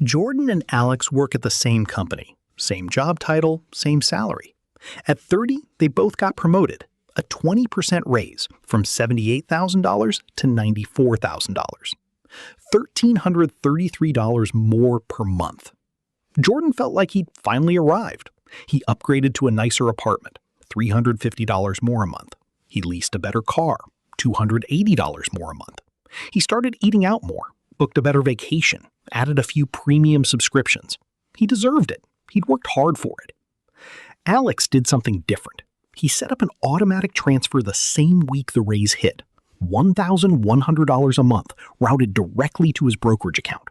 Jordan and Alex work at the same company, same job title, same salary. At 30, they both got promoted, a 20% raise from $78,000 to $94,000. $1,333 more per month. Jordan felt like he'd finally arrived. He upgraded to a nicer apartment, $350 more a month. He leased a better car, $280 more a month. He started eating out more, booked a better vacation, added a few premium subscriptions. He deserved it. He'd worked hard for it. Alex did something different. He set up an automatic transfer the same week the raise hit, $1,100 a month routed directly to his brokerage account.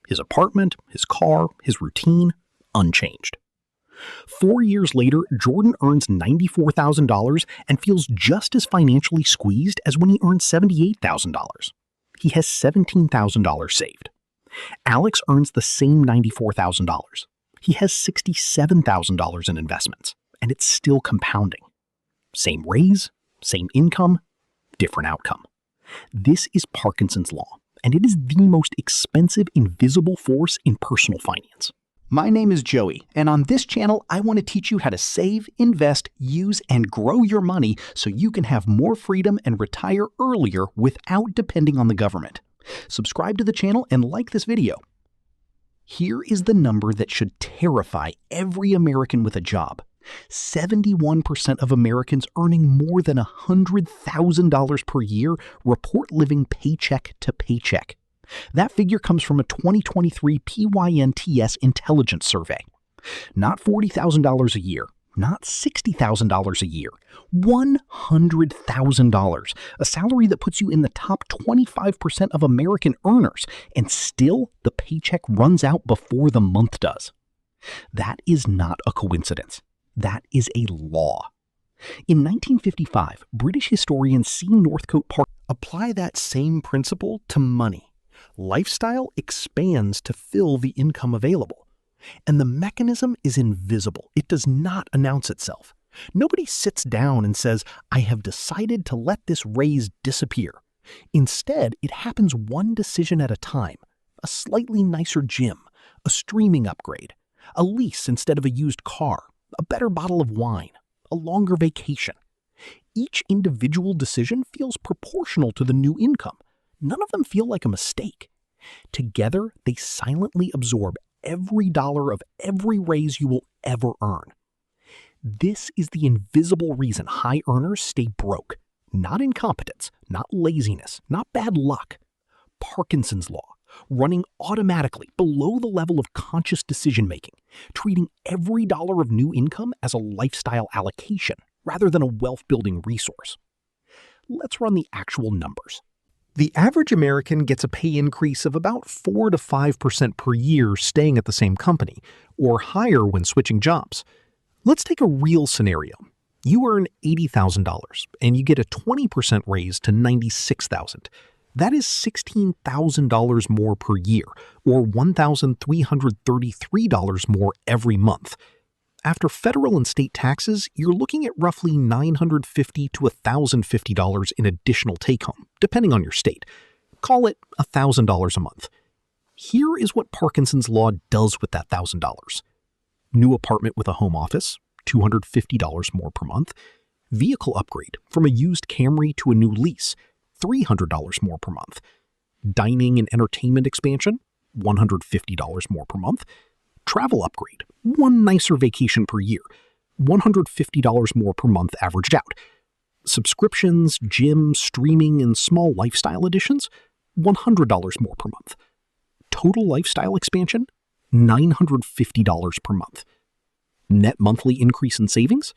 His apartment, his car, his routine, unchanged. 4 years later, Jordan earns $94,000 and feels just as financially squeezed as when he earned $78,000. He has $17,000 saved. Alex earns the same $94,000. He has $67,000 in investments, and it's still compounding. Same raise, same income, different outcome. This is Parkinson's law, and it is the most expensive invisible force in personal finance. My name is Joey, and on this channel, I want to teach you how to save, invest, use, and grow your money so you can have more freedom and retire earlier without depending on the government. Subscribe to the channel and like this video. Here is the number that should terrify every American with a job. 71% of Americans earning more than $100,000 per year report living paycheck to paycheck. That figure comes from a 2023 PYNTS intelligence survey. Not $40,000 a year, not $60,000 a year, $100,000, a salary that puts you in the top 25% of American earners, and still the paycheck runs out before the month does. That is not a coincidence. That is a law. In 1955, British historian C. Northcote Parkinson Apply that same principle to money. Lifestyle expands to fill the income available. And the mechanism is invisible. It does not announce itself. Nobody sits down and says, I have decided to let this raise disappear. Instead, it happens one decision at a time. A slightly nicer gym, a streaming upgrade, a lease instead of a used car, a better bottle of wine, a longer vacation. Each individual decision feels proportional to the new income. None of them feel like a mistake. Together, they silently absorb every dollar of every raise you will ever earn. This is the invisible reason high earners stay broke. Not incompetence, not laziness, not bad luck. Parkinson's law, running automatically below the level of conscious decision-making, treating every dollar of new income as a lifestyle allocation rather than a wealth-building resource. Let's run the actual numbers. The average American gets a pay increase of about 4 to 5% per year staying at the same company, or higher when switching jobs. Let's take a real scenario. You earn $80,000 and you get a 20% raise to $96,000. That is $16,000 more per year, or $1,333 more every month. After federal and state taxes, you're looking at roughly $950 to $1,050 in additional take-home, depending on your state. Call it $1,000 a month. Here is what Parkinson's law does with that $1,000. New apartment with a home office, $250 more per month. Vehicle upgrade from a used Camry to a new lease, $300 more per month. Dining and entertainment expansion, $150 more per month. Travel upgrade, one nicer vacation per year, $150 more per month averaged out. Subscriptions, gym, streaming, and small lifestyle additions, $100 more per month. Total lifestyle expansion, $950 per month. Net monthly increase in savings,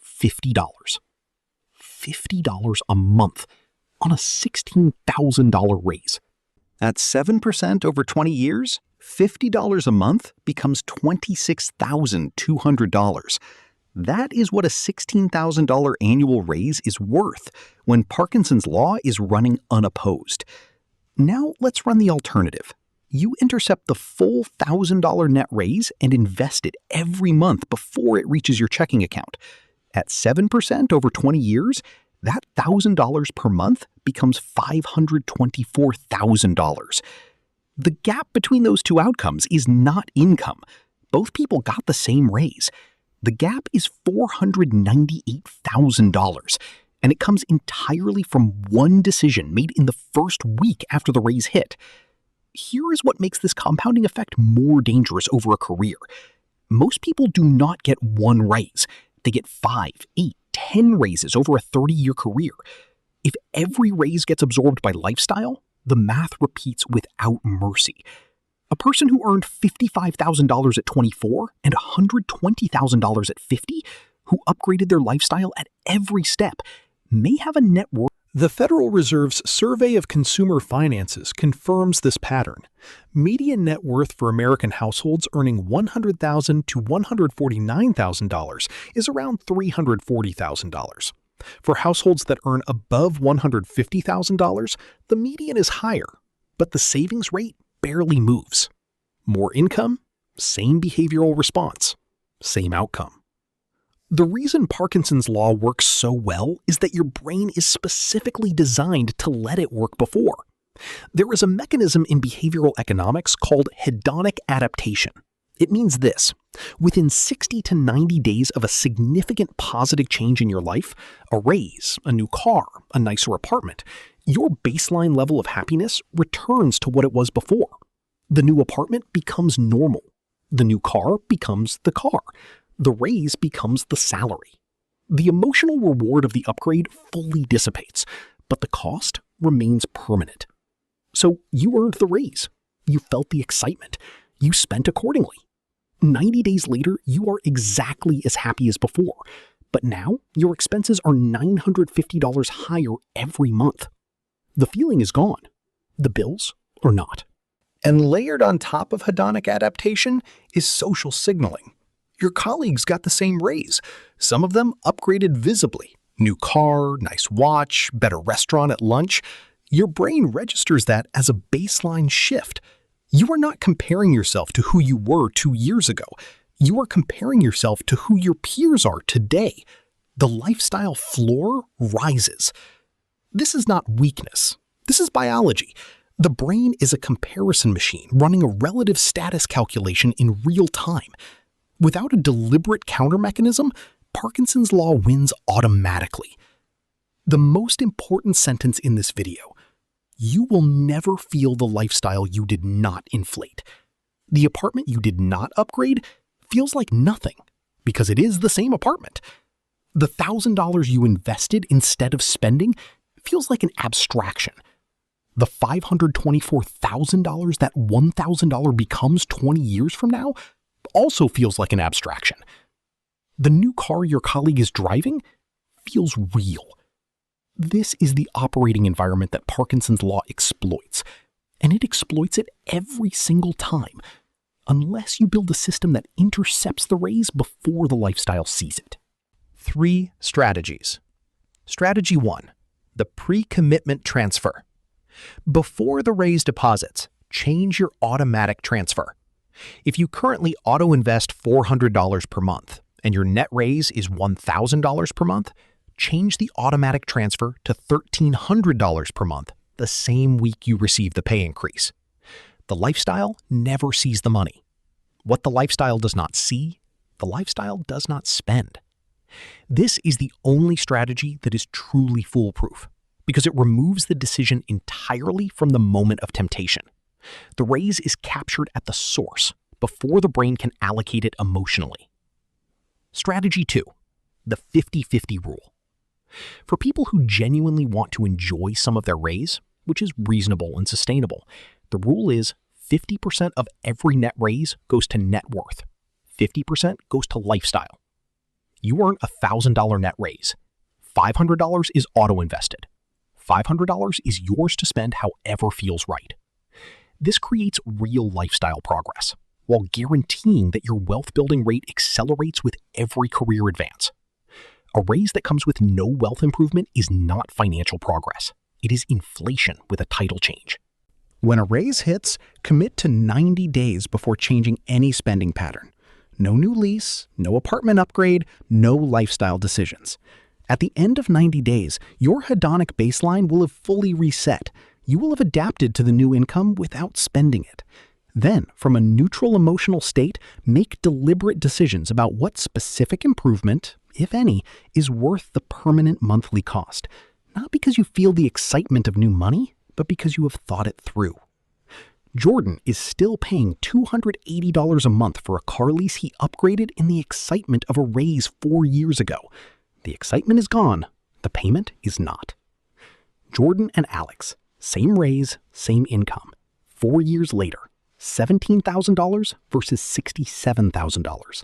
$50. $50 a month on a $16,000 raise. At 7% over 20 years, $50 a month becomes $26,200. That is what a $16,000 annual raise is worth when Parkinson's law is running unopposed. Now let's run the alternative. You intercept the full $1,000 net raise and invest it every month before it reaches your checking account. At 7% over 20 years, that $1,000 per month becomes $524,000. The gap between those two outcomes is not income. Both people got the same raise. The gap is $498,000, and it comes entirely from one decision made in the first week after the raise hit. Here is what makes this compounding effect more dangerous over a career. Most people do not get one raise. They get 5, 8, 10 raises over a 30-year career. If every raise gets absorbed by lifestyle, the math repeats without mercy. A person who earned $55,000 at 24 and $120,000 at 50, who upgraded their lifestyle at every step, may have a net worth. The Federal Reserve's Survey of Consumer Finances confirms this pattern. Median net worth for American households earning $100,000 to $149,000 is around $340,000. For households that earn above $150,000, the median is higher, but the savings rate barely moves. More income, same behavioral response, same outcome. The reason Parkinson's law works so well is that your brain is specifically designed to let it work before. There is a mechanism in behavioral economics called hedonic adaptation. It means this: within 60 to 90 days of a significant positive change in your life, a raise, a new car, a nicer apartment, your baseline level of happiness returns to what it was before. The new apartment becomes normal. The new car becomes the car. The raise becomes the salary. The emotional reward of the upgrade fully dissipates, but the cost remains permanent. So you earned the raise. You felt the excitement. You spent accordingly. 90 days later, you are exactly as happy as before, but now your expenses are $950 higher every month. The feeling is gone. The bills are not. And layered on top of hedonic adaptation is social signaling. Your colleagues got the same raise. Some of them upgraded visibly. New car, nice watch, better restaurant at lunch. Your brain registers that as a baseline shift. You are not comparing yourself to who you were 2 years ago. You are comparing yourself to who your peers are today. The lifestyle floor rises. This is not weakness. This is biology. The brain is a comparison machine running a relative status calculation in real time. Without a deliberate counter mechanism, Parkinson's law wins automatically. The most important sentence in this video: you will never feel the lifestyle you did not inflate. The apartment you did not upgrade feels like nothing because it is the same apartment. The $1,000 you invested instead of spending feels like an abstraction. The $524,000 that $1,000 becomes 20 years from now also feels like an abstraction. The new car your colleague is driving feels real. This is the operating environment that Parkinson's law exploits, and it exploits it every single time, unless you build a system that intercepts the raise before the lifestyle sees it. 3 strategies. Strategy 1, the pre-commitment transfer. Before the raise deposits, change your automatic transfer. If you currently auto-invest $400 per month and your net raise is $1,000 per month, change the automatic transfer to $1,300 per month the same week you receive the pay increase. The lifestyle never sees the money. What the lifestyle does not see, the lifestyle does not spend. This is the only strategy that is truly foolproof because it removes the decision entirely from the moment of temptation. The raise is captured at the source before the brain can allocate it emotionally. Strategy 2, the 50-50 rule. For people who genuinely want to enjoy some of their raise, which is reasonable and sustainable, the rule is 50% of every net raise goes to net worth. 50% goes to lifestyle. You earn a $1,000 net raise. $500 is auto-invested. $500 is yours to spend however feels right. This creates real lifestyle progress, while guaranteeing that your wealth-building rate accelerates with every career advance. A raise that comes with no wealth improvement is not financial progress. It is inflation with a title change. When a raise hits, commit to 90 days before changing any spending pattern. No new lease, no apartment upgrade, no lifestyle decisions. At the end of 90 days, your hedonic baseline will have fully reset. You will have adapted to the new income without spending it. Then, from a neutral emotional state, make deliberate decisions about what specific improvement, if any, is worth the permanent monthly cost. Not because you feel the excitement of new money, but because you have thought it through. Jordan is still paying $280 a month for a car lease he upgraded in the excitement of a raise 4 years ago. The excitement is gone. The payment is not. Jordan and Alex, same raise, same income. 4 years later, $17,000 versus $67,000.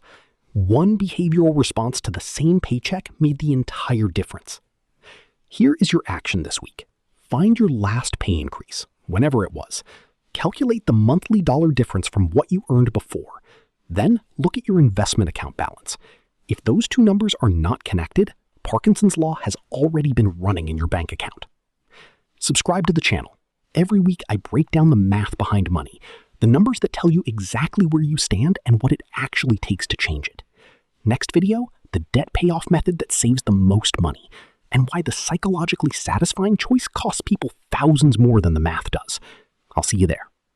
One behavioral response to the same paycheck made the entire difference. Here is your action this week. Find your last pay increase, whenever it was. Calculate the monthly dollar difference from what you earned before. Then look at your investment account balance. If those two numbers are not connected, Parkinson's law has already been running in your bank account. Subscribe to the channel. Every week I break down the math behind money, the numbers that tell you exactly where you stand and what it actually takes to change it. Next video, the debt payoff method that saves the most money, and why the psychologically satisfying choice costs people thousands more than the math does. I'll see you there.